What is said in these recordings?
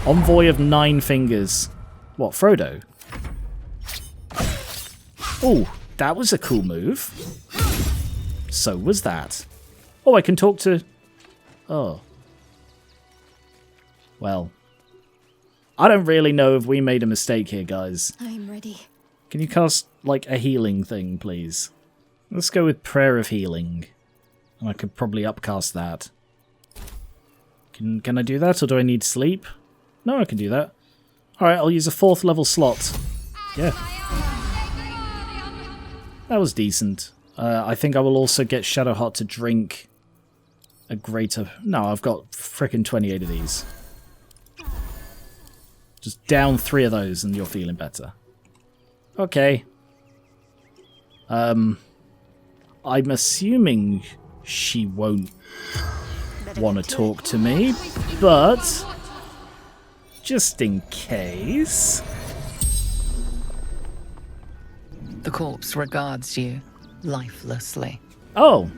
Envoy of 9 fingers. What, Frodo? Oh, that was a cool move. So was that. Oh, I can talk to... Oh. Well. I don't really know if we made a mistake here, guys. I'm ready. Can you cast, like, a healing thing, please? Let's go with Prayer of Healing. And I could probably upcast that. Can I do that, or do I need sleep? No, I can do that. Alright, I'll use a 4th level slot. Yeah. That was decent. I think I will also get Shadowheart to drink a greater... No, I've got frickin' 28 of these. Just down 3 of those and you're feeling better. Okay. I'm assuming she won't want to talk to me, but just in case... The corpse regards you lifelessly. Oh,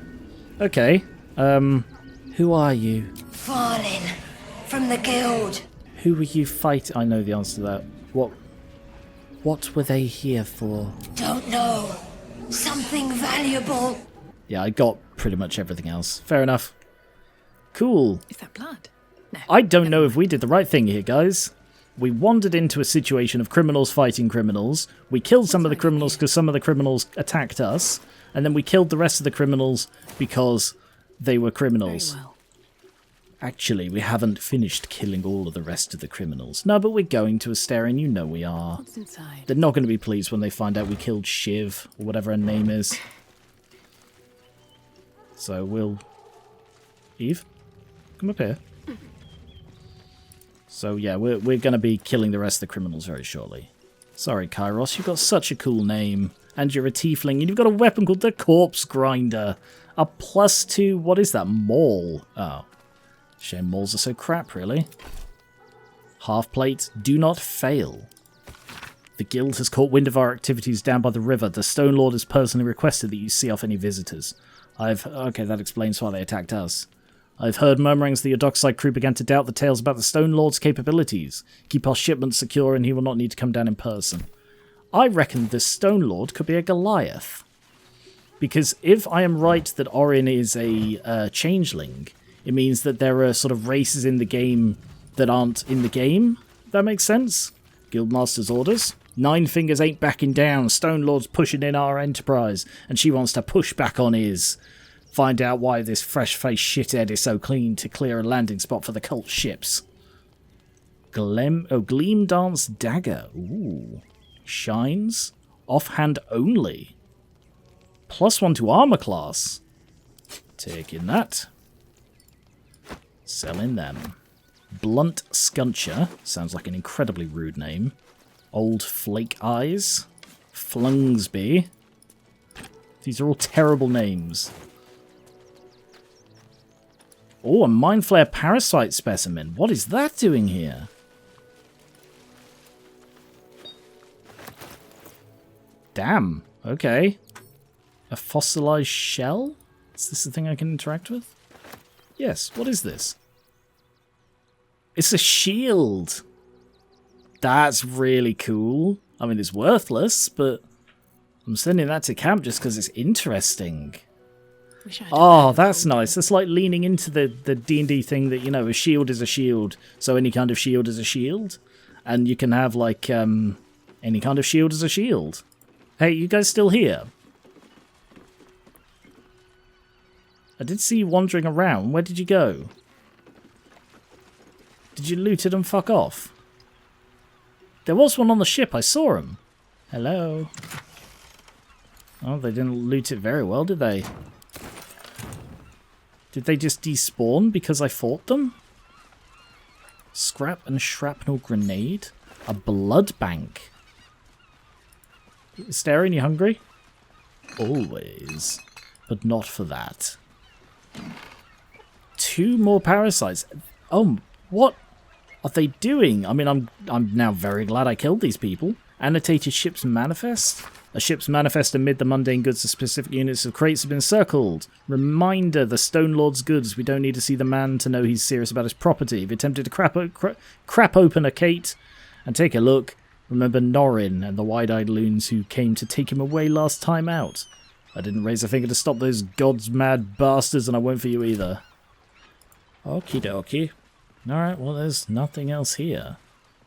okay. Who are you? Fallen from the guild. Who were you fighting? I know the answer to that. What were they here for? Don't know. Something valuable. Yeah, I got pretty much everything else. Fair enough. Cool. Is that blood? No. I don't know if we did the right thing here, guys. We wandered into a situation of criminals fighting criminals. We killed some of the criminals because some of the criminals attacked us. And then we killed the rest of the criminals because they were criminals. Very well. Actually, we haven't finished killing all of the rest of the criminals. No, but we're going to Astarion, you know we are. What's inside? They're not going to be pleased when they find out we killed Shiv, or whatever her name is. So we'll... Eve? Come up here. So yeah, we're going to be killing the rest of the criminals very shortly. Sorry, Kairos, you've got such a cool name. And you're a tiefling, and you've got a weapon called the Corpse Grinder. A +2, what is that? Maul. Oh. Shame mauls are so crap, really. Half plate, do not fail. The guild has caught wind of our activities down by the river. The Stone Lord has personally requested that you see off any visitors. Okay, that explains why they attacked us. I've heard murmurings that your dockside crew began to doubt the tales about the Stone Lord's capabilities. Keep our shipments secure and he will not need to come down in person. I reckon the Stone Lord could be a Goliath. Because if I am right that Orin is a changeling, it means that there are sort of races in the game that aren't in the game. That makes sense? Guildmaster's orders. 9 fingers ain't backing down. Stone Lord's pushing in our enterprise, and she wants to push back on his. Find out why this fresh-faced shithead is so keen to clear a landing spot for the cult ships. Gleam Dance Dagger. Ooh. Shines. Offhand only. +1 to armor class. Taking that. Selling them. Blunt Scuncher. Sounds like an incredibly rude name. Old Flake Eyes. Flungsby. These are all terrible names. Oh, a Mind Flare Parasite Specimen. What is that doing here? Damn. Okay. A fossilized shell? Is this the thing I can interact with? Yes. What is this? It's a shield. That's really cool. I mean, it's worthless, but I'm sending that to camp just because it's interesting. Oh, that's nice. It's like leaning into the D&D thing that, you know, a shield is a shield, so any kind of shield is a shield. And you can have, like, any kind of shield is a shield. Hey, you guys still here? I did see you wandering around. Where did you go? Did you loot it and fuck off? There was one on the ship. I saw him. Hello. Oh, they didn't loot it very well, did they? Did they just despawn because I fought them? Scrap and shrapnel grenade? A blood bank? Astarion, you hungry? Always. But not for that. 2 more parasites. Oh, what are they doing? I mean, I'm now very glad I killed these people. Annotated ship's manifest? A ship's manifest amid the mundane goods of specific units of crates have been circled. Reminder, the Stone Lord's goods. We don't need to see the man to know he's serious about his property. If you attempted to crap open a crate and take a look, remember Norrin and the wide-eyed loons who came to take him away last time out. I didn't raise a finger to stop those gods-mad bastards, and I won't for you either. Okie dokie. Alright, well, there's nothing else here.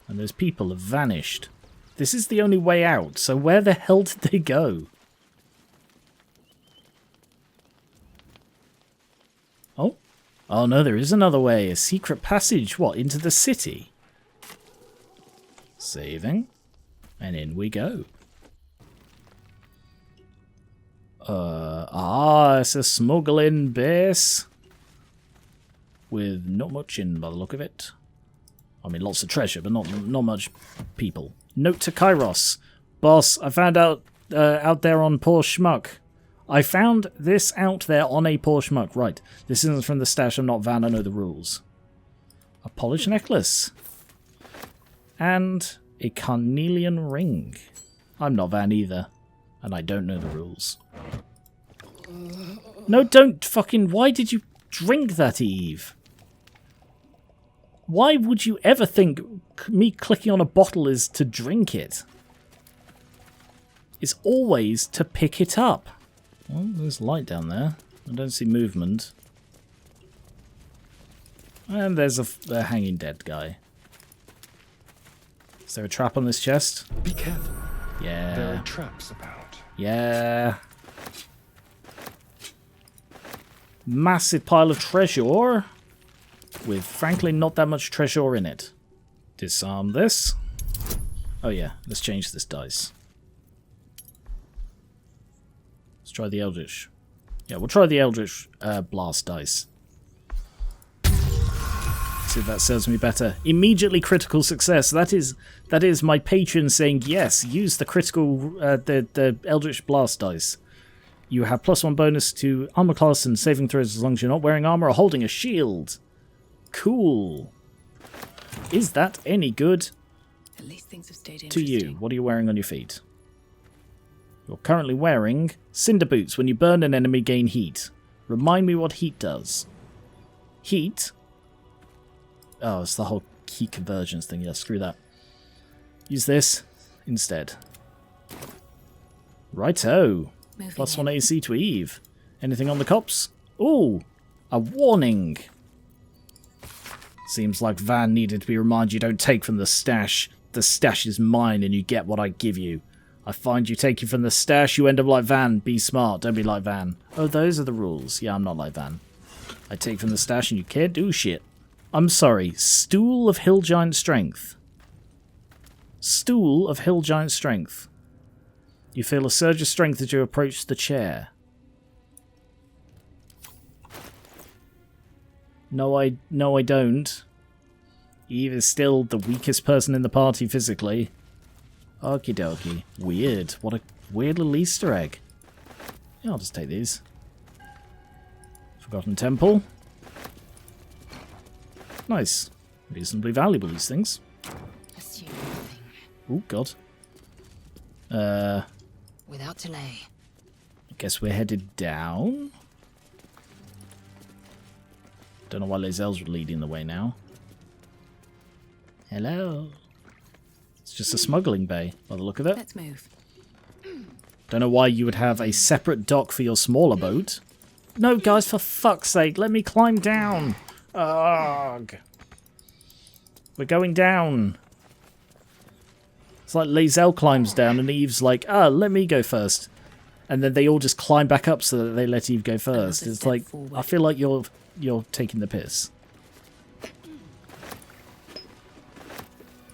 And those people have vanished. This is the only way out, so where the hell did they go? Oh? Oh no, there is another way. A secret passage. What, into the city? Saving. And in we go. It's a smuggling base. With not much in by the look of it. I mean, lots of treasure, but not much people. Note to Kairos. Boss, I found out there on Poor Schmuck. I found this out there on a Poor Schmuck. Right, this isn't from the stash. I'm not Van. I know the rules. A polished necklace. And a carnelian ring. I'm not Van either. And I don't know the rules. No, don't fucking... Why did you drink that, Eve? Why would you ever think me clicking on a bottle is to drink it? It's always to pick it up. Well, there's light down there. I don't see movement. And there's a hanging dead guy. Is there a trap on this chest? Be careful. Yeah. There are traps about. Yeah. Massive pile of treasure. With, frankly, not that much treasure in it. Disarm this. Oh yeah, let's change this dice. Let's try the Eldritch. Yeah, we'll try the Eldritch Blast dice. See if that serves me better. Immediately critical success. That is my patron saying, yes, use the critical, the Eldritch Blast dice. You have +1 bonus to armor class and saving throws as long as you're not wearing armor or holding a shield. Cool. Is that any good At least things have stayed to you? What are you wearing on your feet? You're currently wearing Cinder Boots. When you burn an enemy, gain heat. Remind me what heat does. Heat? Oh, it's the whole heat conversions thing. Yeah, screw that. Use this instead. Righto. +1 AC to Eve. Anything on the cops? Ooh, a warning. Seems like Van needed to be reminded you don't take from the stash. The stash is mine and you get what I give you. I find you taking from the stash, you end up like Van. Be smart, don't be like Van. Oh, those are the rules. Yeah, I'm not like Van. I take from the stash and you can't do shit. I'm sorry, Stool of Hill Giant Strength. Stool of Hill Giant Strength. You feel a surge of strength as you approach the chair. No, I don't. Eve is still the weakest person in the party physically. Okie dokie. Weird. What a weird little Easter egg. Yeah, I'll just take these. Forgotten Temple. Nice. Reasonably valuable, these things. Oh, God. Without delay. I guess we're headed down. Don't know why Lae'zel's leading the way now. Hello. It's just a smuggling bay, by the look of it. Let's move. Don't know why you would have a separate dock for your smaller boat. No, guys, for fuck's sake, let me climb down. Ugh. We're going down. It's like Lae'zel climbs down and Eve's like, let me go first. And then they all just climb back up so that they let Eve go first. It's like, forward. I feel like you're taking the piss.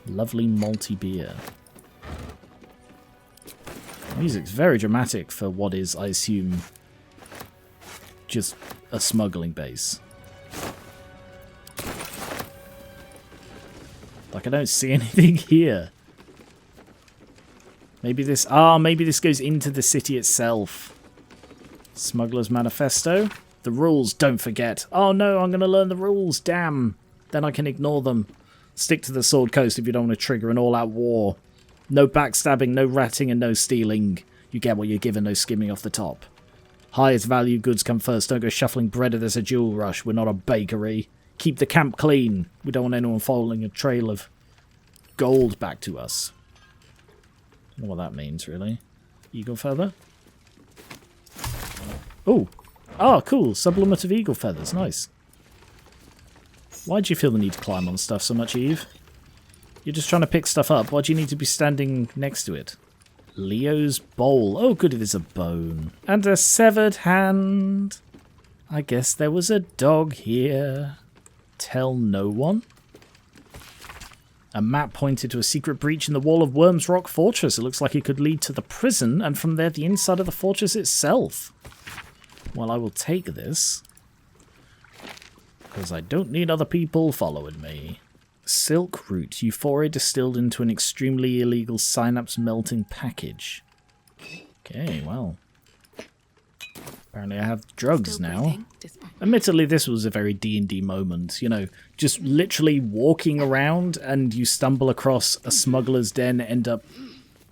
Lovely malty beer. Music's very dramatic for what is, I assume, just a smuggling base. Like, I don't see anything here. Maybe this... maybe this goes into the city itself. Smuggler's Manifesto. The rules, don't forget. Oh no, I'm going to learn the rules. Damn. Then I can ignore them. Stick to the Sword Coast if you don't want to trigger an all-out war. No backstabbing, no ratting, and no stealing. You get what you're given, no skimming off the top. Highest value goods come first. Don't go shuffling bread if there's a jewel rush. We're not a bakery. Keep the camp clean. We don't want anyone following a trail of gold back to us. I don't know what that means, really. Eagle feather? Oh! Oh, cool. Sublimative eagle feathers. Nice. Why do you feel the need to climb on stuff so much, Eve? You're just trying to pick stuff up. Why do you need to be standing next to it? Leo's bowl. Oh, good, it is a bone. And a severed hand. I guess there was a dog here. Tell no one? A map pointed to a secret breach in the wall of Worm's Rock Fortress. It looks like it could lead to the prison, and from there the inside of the fortress itself. Well, I will take this, because I don't need other people following me. Silk root, euphoria distilled into an extremely illegal synapse melting package. Okay, well. Apparently I have drugs now. Admittedly, this was a very D&D moment. You know, just literally walking around and you stumble across a smuggler's den, end up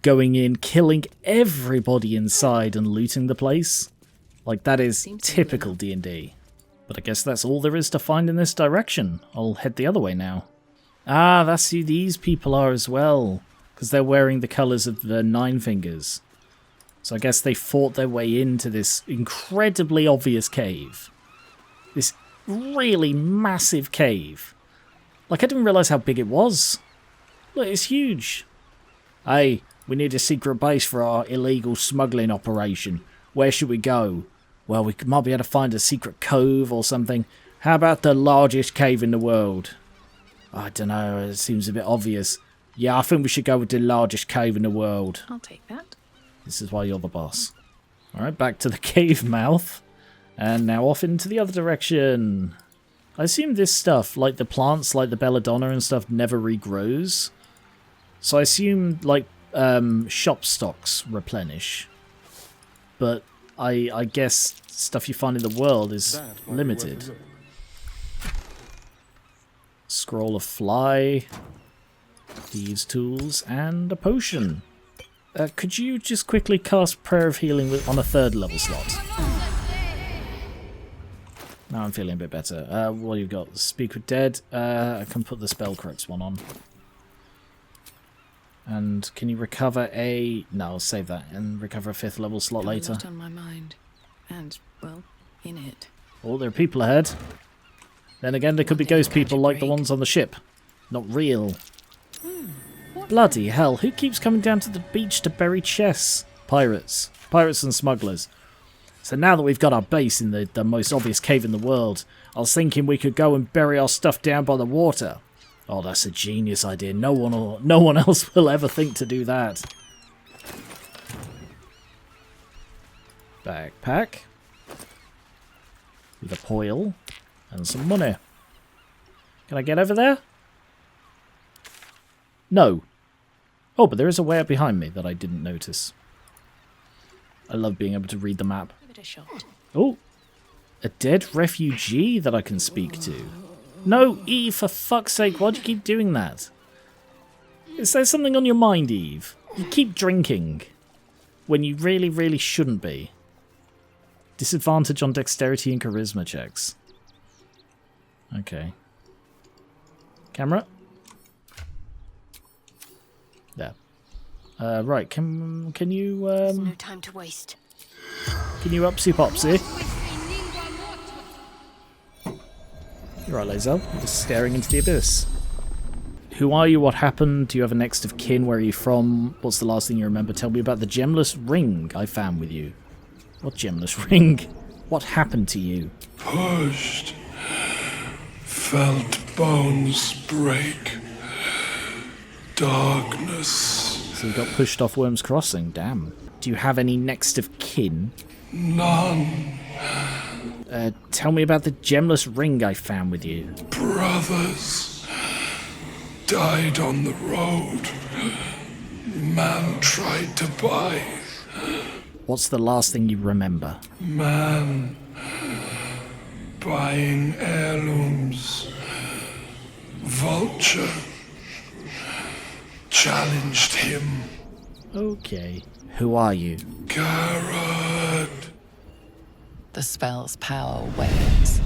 going in, killing everybody inside and looting the place. Like, that is typical D&D. But I guess that's all there is to find in this direction. I'll head the other way now. Ah, that's who these people are as well. Because they're wearing the colours of the Nine Fingers. So I guess they fought their way into this incredibly obvious cave. This really massive cave. Like, I didn't realise how big it was. Look, it's huge. Hey, we need a secret base for our illegal smuggling operation. Where should we go? Well, we might be able to find a secret cove or something. How about the largest cave in the world? I don't know, it seems a bit obvious. Yeah, I think we should go with the largest cave in the world. I'll take that. This is why you're the boss. Alright, back to the cave mouth. And now off into the other direction. I assume this stuff, like the plants, like the belladonna and stuff, never regrows. So I assume, like, shop stocks replenish. But I guess stuff you find in the world is limited. Scroll of fly, thieves' tools, and a potion. Could you just quickly cast Prayer of Healing on a 3rd level slot? Now I'm feeling a bit better. What you've got? Speak with Dead. I can put the Spellcrux one on. And can you recover a... No, I'll save that and recover a 5th level slot later. On my mind. And, well, in it. Oh, there are people ahead. Then again, there could be ghost people like the ones on the ship. Not real. Bloody hell, who keeps coming down to the beach to bury chests? Pirates. Pirates and smugglers. So now that we've got our base in the most obvious cave in the world, I was thinking we could go and bury our stuff down by the water. Oh, that's a genius idea. No one else will ever think to do that. Backpack. With a poil. And some money. Can I get over there? No. Oh, but there is a way up behind me that I didn't notice. I love being able to read the map. Give it a shot. Oh. A dead refugee that I can speak to. No, Eve, for fuck's sake, why do you keep doing that? Is there something on your mind, Eve? You keep drinking. When you really, really shouldn't be. Disadvantage on dexterity and charisma checks. Okay. Camera? There. Right, can you, There's no time to waste. Can you upsy-popsy? You're right, Lae'zel. You're just staring into the abyss. Who are you? What happened? Do you have a next of kin? Where are you from? What's the last thing you remember? Tell me about the gemless ring I found with you. What gemless ring? What happened to you? Pushed. Felt bones break. Darkness. So you got pushed off Worm's Crossing, damn. Do you have any next of kin? None. Tell me about the gemless ring I found with you. Brothers died on the road. Man tried to buy. What's the last thing you remember? Man buying heirlooms. Vulture challenged him. Okay. Who are you? Geran. The spell's power wanes.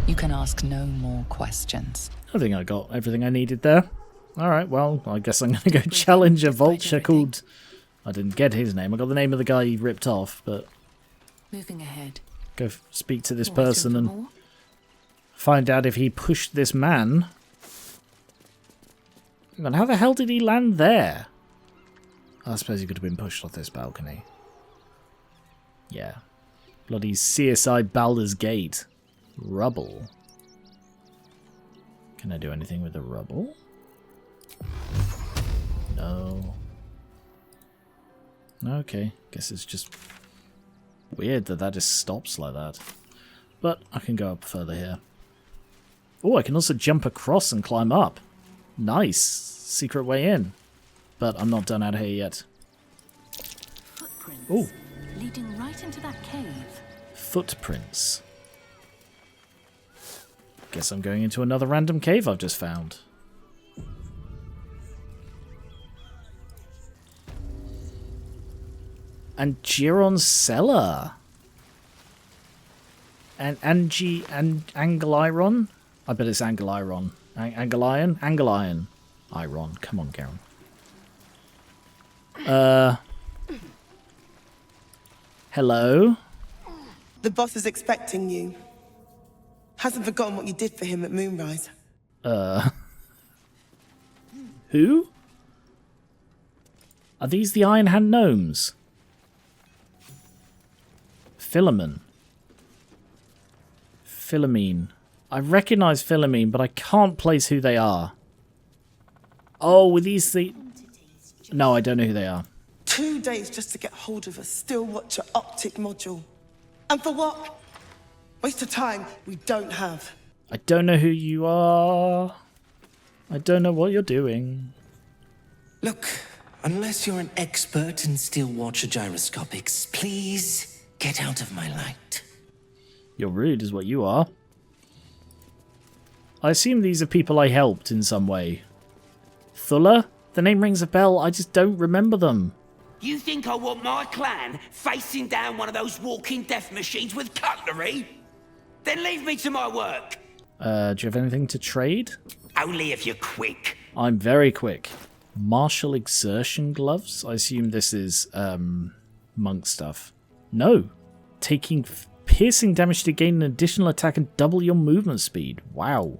You can ask no more questions. I think I got everything I needed there. Alright, well, I guess I'm going to go challenge a vulture called... I didn't get his name. I got the name of the guy he ripped off, but... Moving ahead. Go speak to this Always person room for and more? find out if he pushed this man. Hang on, how the hell did he land there? I suppose he could have been pushed off this balcony. Yeah. Bloody CSI Baldur's Gate. Rubble. Can I do anything with the rubble? No. Okay, guess it's just weird that that just stops like that. But I can go up further here. Oh, I can also jump across and climb up. Nice. Secret way in. But I'm not done out here yet. Footprints. Ooh. Leading right into that cave. Footprints. Guess I'm going into another random cave I've just found. And Geron's cellar. And Angeliron? I bet it's Angeliron. Angelion? Angelion. Iron. Come on, Geran. Hello? The boss is expecting you. Hasn't forgotten what you did for him at Moonrise. Who? Are these the Iron Hand Gnomes? Philemon. Philomene. I recognise Philomene, but I can't place who they are. Oh, were these the... No, I don't know who they are. 2 days just to get hold of a still watcher optic module. And for what? Waste of time we don't have. I don't know who you are. I don't know what you're doing. Look, unless you're an expert in steel watcher gyroscopics, please get out of my light. You're rude is what you are. I assume these are people I helped in some way. Thulla? The name rings a bell, I just don't remember them. You think I want my clan facing down one of those walking death machines with cutlery? Then leave me to my work. Do you have anything to trade? Only if you're quick. I'm very quick. Martial exertion gloves? I assume this is, monk stuff. No. Taking piercing damage to gain an additional attack and double your movement speed. Wow.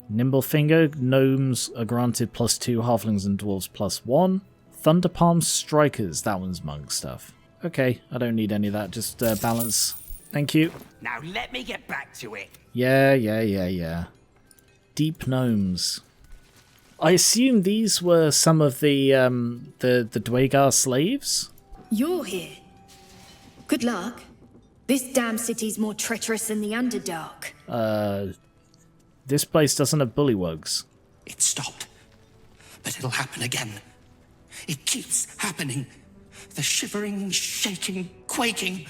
Nimble Finger, gnomes are granted +2, halflings and dwarves +1. Thunderpalm Strikers, that one's monk stuff. Okay, I don't need any of that, just balance. Thank you. Now let me get back to it. Yeah. Deep Gnomes. I assume these were some of the Dwagar slaves? You're here. Good luck. This damn city's more treacherous than the Underdark. This place doesn't have bullywugs. It stopped, but it'll happen again. It keeps happening. The shivering, shaking, quaking.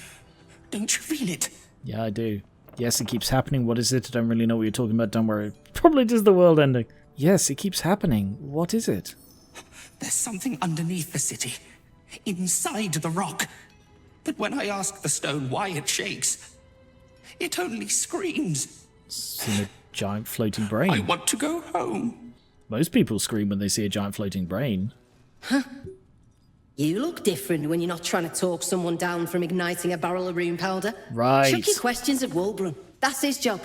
Don't you feel it? Yeah, I do. Yes, it keeps happening. What is it? I don't really know what you're talking about. Don't worry. Probably just the world ending. Yes, it keeps happening. What is it? There's something underneath the city, inside the rock. But when I ask the stone why it shakes, it only screams. It's in a giant floating brain. I want to go home. Most people scream when they see a giant floating brain. You look different when you're not trying to talk someone down from igniting a barrel of rune powder. Right. Chuck your questions at Wulbrun. That's his job.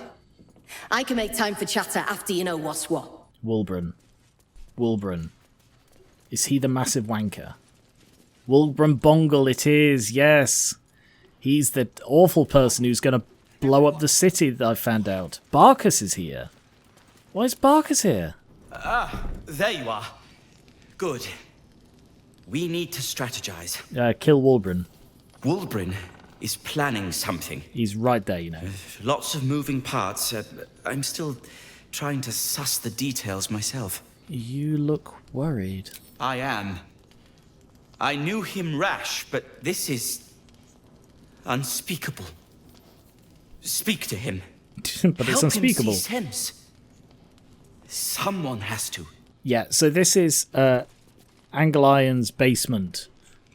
I can make time for chatter after you know what's what. Wulbrun. Is he the massive wanker? Wulbrun Bongle it is, yes. He's the awful person who's going to blow up the city that I found out. Barkus is here. Why is Barkus here? There you are. Good. We need to strategize. Kill Wulbrun. Wulbrun is planning something. He's right there, you know. Lots of moving parts. I'm still trying to suss the details myself. You look worried. I am. I knew him rash, but this is unspeakable. Speak to him. But it's unspeakable. Help him see sense. Someone has to. Yeah, so this is Angelion's basement.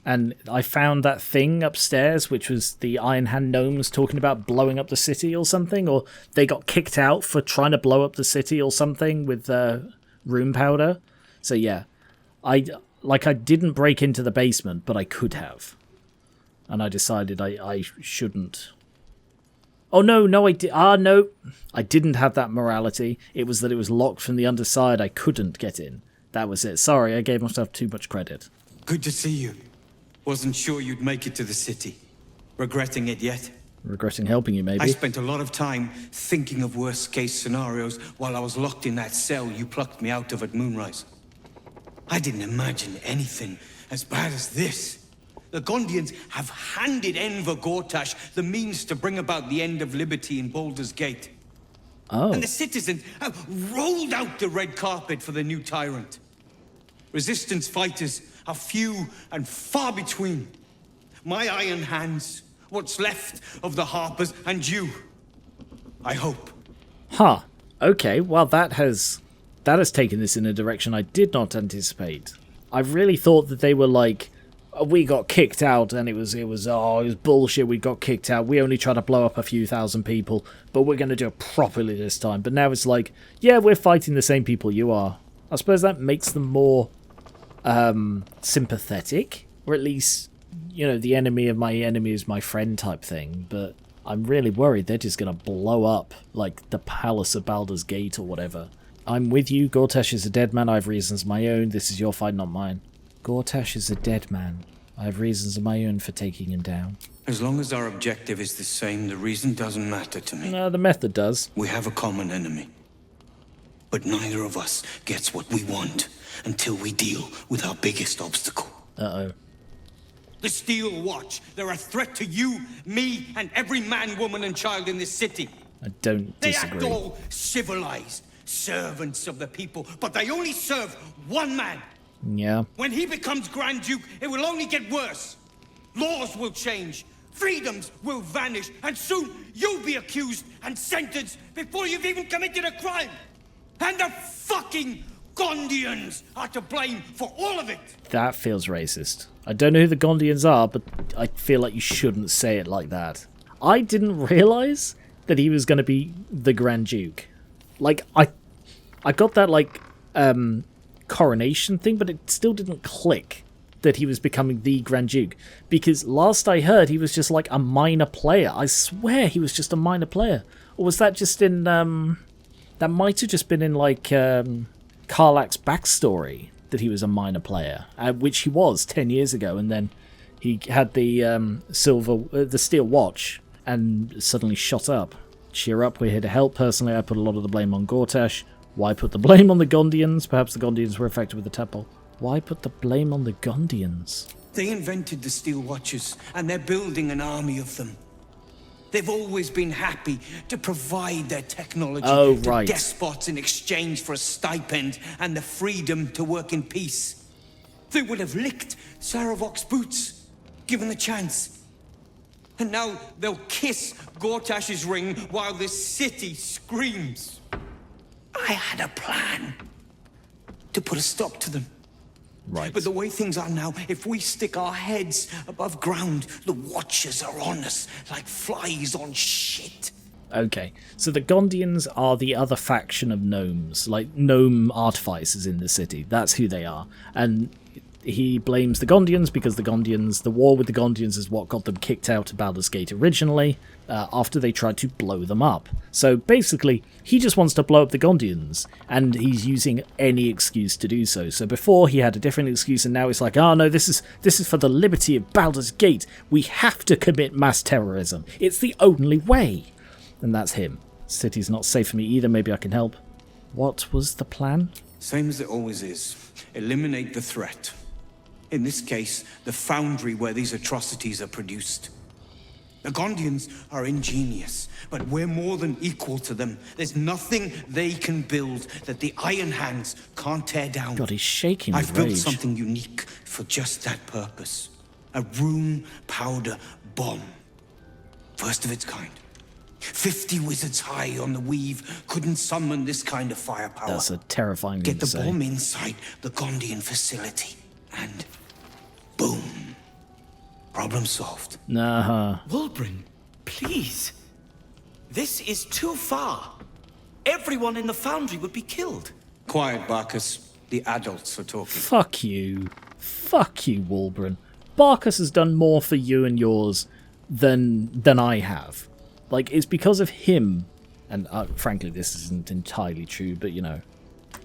And I found that thing upstairs, which was the Iron Hand gnomes talking about blowing up the city or something, or they got kicked out for trying to blow up the city or something with room powder. So yeah, I didn't break into the basement, but I could have. And I decided I shouldn't. Oh, no, I did. No, I didn't have that morality. It was that it was locked from the underside. I couldn't get in. That was it. Sorry, I gave myself too much credit. Good to see you. Wasn't sure you'd make it to the city. Regretting it yet? Regretting helping you, maybe. I spent a lot of time thinking of worst-case scenarios while I was locked in that cell you plucked me out of at Moonrise. I didn't imagine anything as bad as this. The Gondians have handed Enver Gortash the means to bring about the end of liberty in Baldur's Gate. Oh. And the citizens have rolled out the red carpet for the new tyrant. Resistance fighters are few and far between. My iron hands, what's left of the Harpers, and you. I hope. Huh. Okay, well that has taken this in a direction I did not anticipate. I really thought that they were like, we got kicked out and it was bullshit, we got kicked out, we only tried to blow up a few thousand people, but we're going to do it properly this time. But now it's like, yeah, we're fighting the same people you are. I suppose that makes them more sympathetic, or at least, you know, the enemy of my enemy is my friend type thing. But I'm really worried they're just going to blow up, like, the Palace of Baldur's Gate or whatever. I'm with you, Gortash is a dead man, I have reasons of my own, this is your fight, not mine. Gortash is a dead man. I have reasons of my own for taking him down. As long as our objective is the same, the reason doesn't matter to me. No, the method does. We have a common enemy. But neither of us gets what we want until we deal with our biggest obstacle. Uh-oh. The Steel Watch. They're a threat to you, me, and every man, woman, and child in this city. I don't disagree. They act all civilized, servants of the people, but they only serve one man. Yeah. When he becomes Grand Duke, it will only get worse. Laws will change, freedoms will vanish, and soon you'll be accused and sentenced before you've even committed a crime. And the fucking Gondians are to blame for all of it. That feels racist. I don't know who the Gondians are, but I feel like you shouldn't say it like that. I didn't realise that he was going to be the Grand Duke. Like, I got that, like, coronation thing, but it still didn't click that he was becoming the Grand Duke. Because last I heard, he was just, like, a minor player. I swear he was just a minor player. Or was that just in, that might have just been in, like, Karlach's backstory, that he was a minor player, which he was 10 years ago, and then he had the the Steel Watch, and suddenly shot up. Cheer up, we're here to help. Personally, I put a lot of the blame on Gortash. Why put the blame on the Gondians? Perhaps the Gondians were affected with the temple. Why put the blame on the Gondians? They invented the Steel Watchers, and they're building an army of them. They've always been happy to provide their technology to despots in exchange for a stipend and the freedom to work in peace. They would have licked Saravok's boots, given the chance. And now they'll kiss Gortash's ring while this city screams. I had a plan to put a stop to them. Right. But the way things are now, if we stick our heads above ground, the Watchers are on us like flies on shit. Okay, so the Gondians are the other faction of gnomes, like gnome artificers in the city. That's who they are. And he blames the Gondians because the war with the Gondians is what got them kicked out of Baldur's Gate originally, after they tried to blow them up. So basically, he just wants to blow up the Gondians, and he's using any excuse to do so. So before, he had a different excuse, and now it's like, oh no, this is for the liberty of Baldur's Gate. We have to commit mass terrorism. It's the only way. And that's him. City's not safe for me either, maybe I can help. What was the plan? Same as it always is. Eliminate the threat. In this case, the foundry where these atrocities are produced. The Gondians are ingenious, but we're more than equal to them. There's nothing they can build that the Iron Hands can't tear down. God, he's shaking with I've rage. built something unique for just that purpose. A rune powder bomb. First of its kind. 50 wizards high on the weave couldn't summon this kind of firepower. That's a terrifying thing Get to the say. bomb inside the Gondian facility, and boom. Problem solved. Nah. Wulbren, please. This is too far. Everyone in the foundry would be killed. Quiet, Barcus. The adults are talking. Fuck you. Fuck you, Wulbren. Barcus has done more for you and yours than I have. Like, it's because of him, and frankly this isn't entirely true, but you know,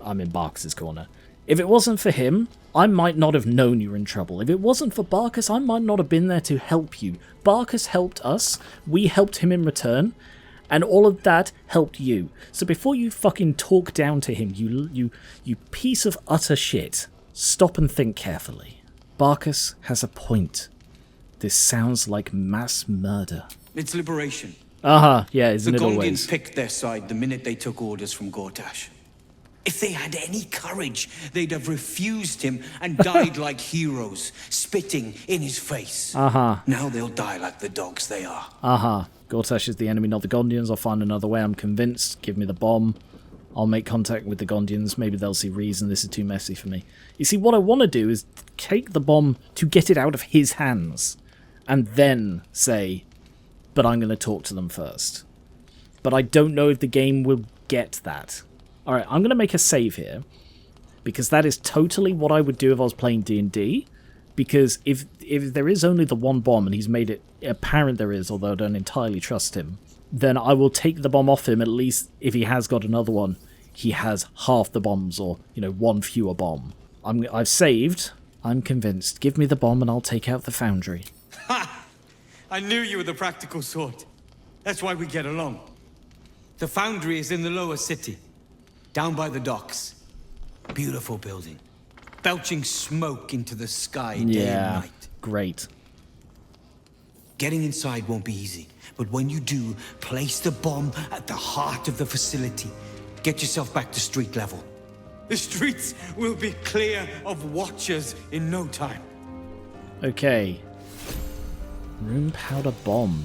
I'm in Barcus's corner. If it wasn't for him, I might not have known you were in trouble. If it wasn't for Barcus, I might not have been there to help you. Barcus helped us, we helped him in return, and all of that helped you. So before you fucking talk down to him, you piece of utter shit, stop and think carefully. Barcus has a point. This sounds like mass murder. It's liberation. Yeah, isn't it always? The Gondians picked their side the minute they took orders from Gortash. If they had any courage, they'd have refused him and died like heroes, spitting in his face. Now they'll die like the dogs they are. Gortash is the enemy, not the Gondians. I'll find another way, I'm convinced. Give me the bomb. I'll make contact with the Gondians. Maybe they'll see reason. This is too messy for me. You see, what I want to do is take the bomb to get it out of his hands. And then say, but I'm going to talk to them first. But I don't know if the game will get that. Alright, I'm going to make a save here. Because that is totally what I would do if I was playing D&D. Because if there is only the one bomb, and he's made it apparent there is, although I don't entirely trust him, then I will take the bomb off him. At least if he has got another one, he has half the bombs, or, you know, one fewer bomb. I've saved. I'm convinced. Give me the bomb and I'll take out the foundry. Ha! I knew you were the practical sort. That's why we get along. The foundry is in the lower city, down by the docks. Beautiful building. Belching smoke into the sky day and night. Great. Getting inside won't be easy, but when you do, place the bomb at the heart of the facility. Get yourself back to street level. The streets will be clear of watchers in no time. Okay. Room powder bomb.